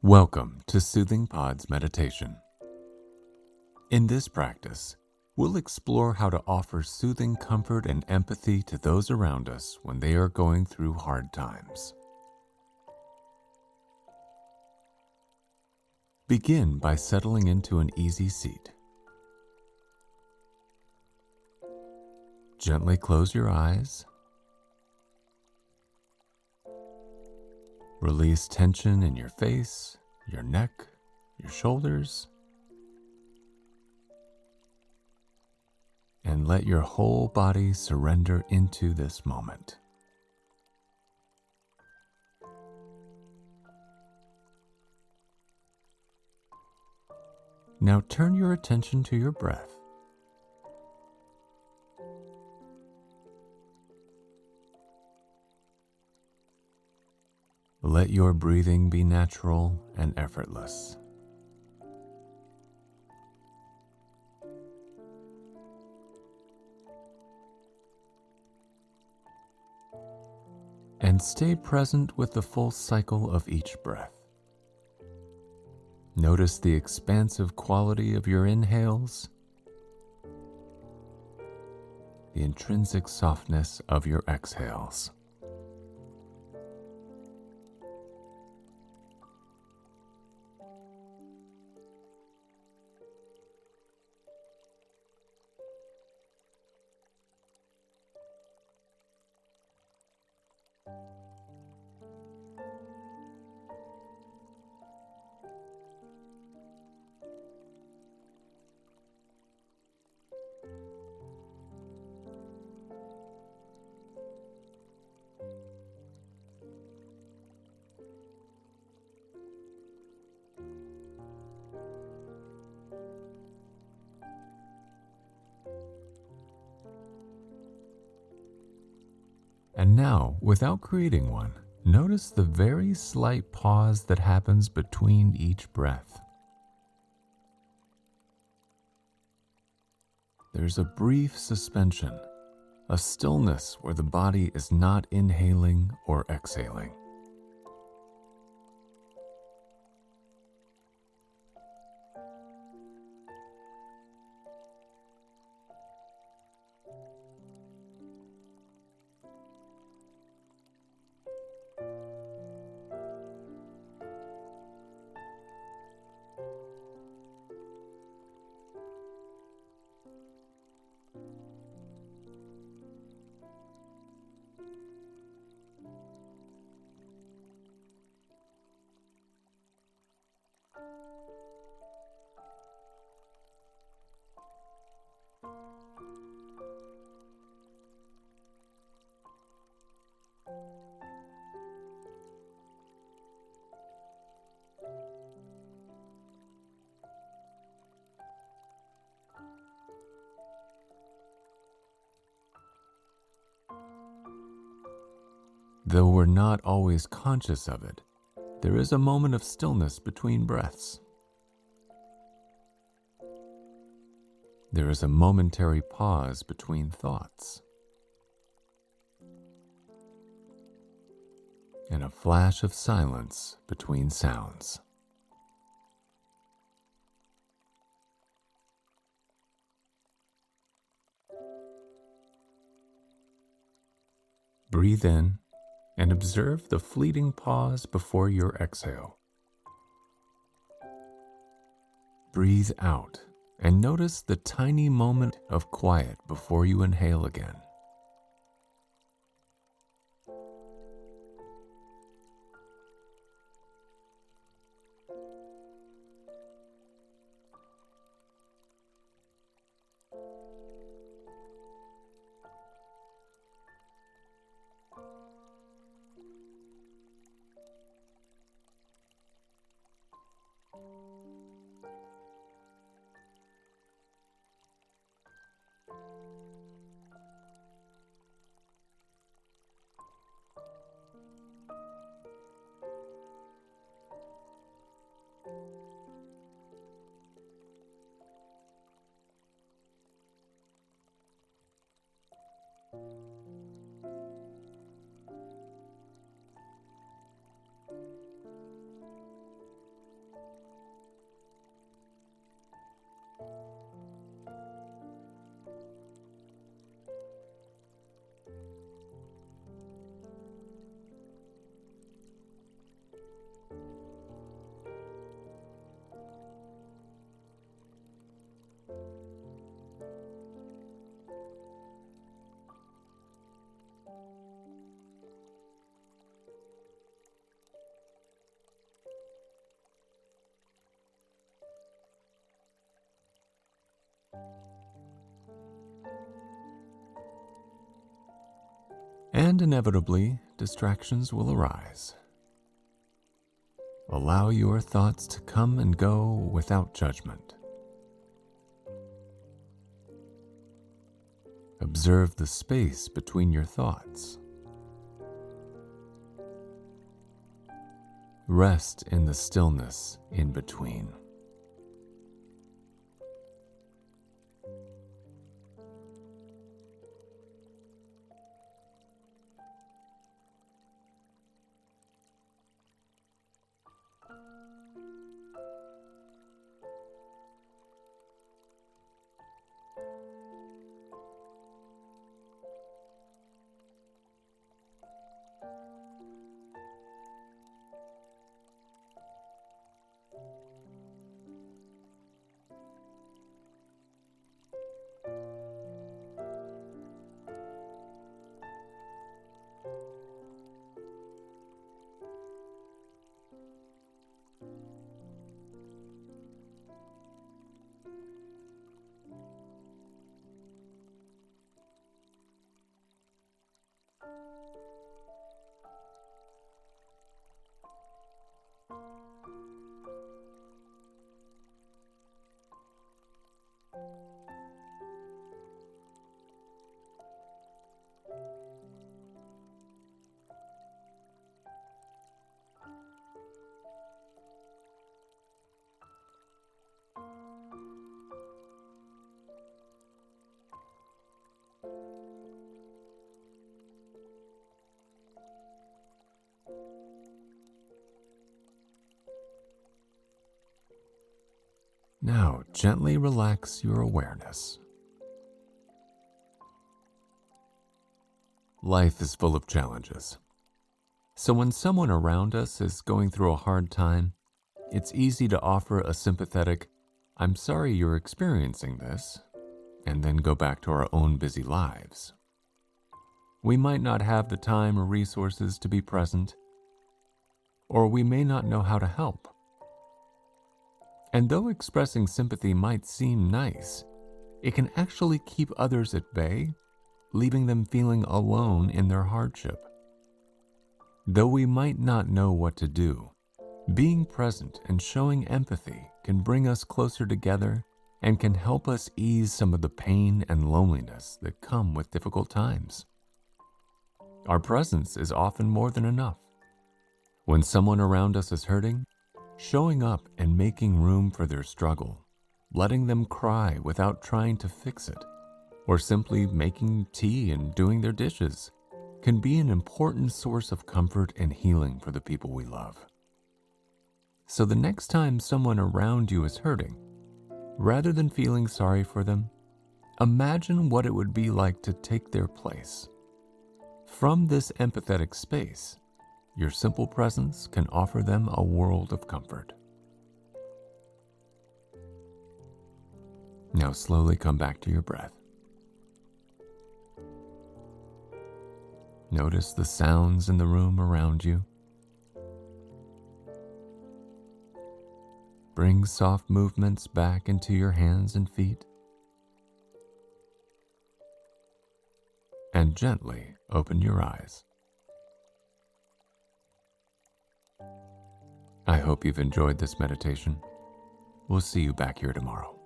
Welcome to Soothing Pod's meditation. In this practice, we'll explore how to offer soothing comfort and empathy to those around us when they are going through hard times. Begin by settling into an easy seat. Gently close your eyes. Release tension in your face, your neck, your shoulders, and let your whole body surrender into this moment. Now turn your attention to your breath. Let your breathing be natural and effortless. And stay present with the full cycle of each breath. Notice the expansive quality of your inhales, the intrinsic softness of your exhales. And now, without creating one, notice the very slight pause that happens between each breath. There's a brief suspension, a stillness where the body is not inhaling or exhaling. Though we're not always conscious of it, there is a moment of stillness between breaths. There is a momentary pause between thoughts, and a flash of silence between sounds. Breathe in and observe the fleeting pause before your exhale. Breathe out and notice the tiny moment of quiet before you inhale again. And inevitably, distractions will arise. Allow your thoughts to come and go without judgment. Observe the space between your thoughts. Rest in the stillness in between. Now, gently relax your awareness. Life is full of challenges. So when someone around us is going through a hard time, it's easy to offer a sympathetic, "I'm sorry you're experiencing this," and then go back to our own busy lives. We might not have the time or resources to be present, or we may not know how to help. And though expressing sympathy might seem nice, it can actually keep others at bay, leaving them feeling alone in their hardship. Though we might not know what to do, being present and showing empathy can bring us closer together and can help us ease some of the pain and loneliness that come with difficult times. Our presence is often more than enough. When someone around us is hurting, showing up and making room for their struggle, letting them cry without trying to fix it, or simply making tea and doing their dishes, can be an important source of comfort and healing for the people we love. So the next time someone around you is hurting, rather than feeling sorry for them, imagine what it would be like to take their place. From this empathetic space, your simple presence can offer them a world of comfort. Now slowly come back to your breath. Notice the sounds in the room around you. Bring soft movements back into your hands and feet. And gently open your eyes. I hope you've enjoyed this meditation. We'll see you back here tomorrow.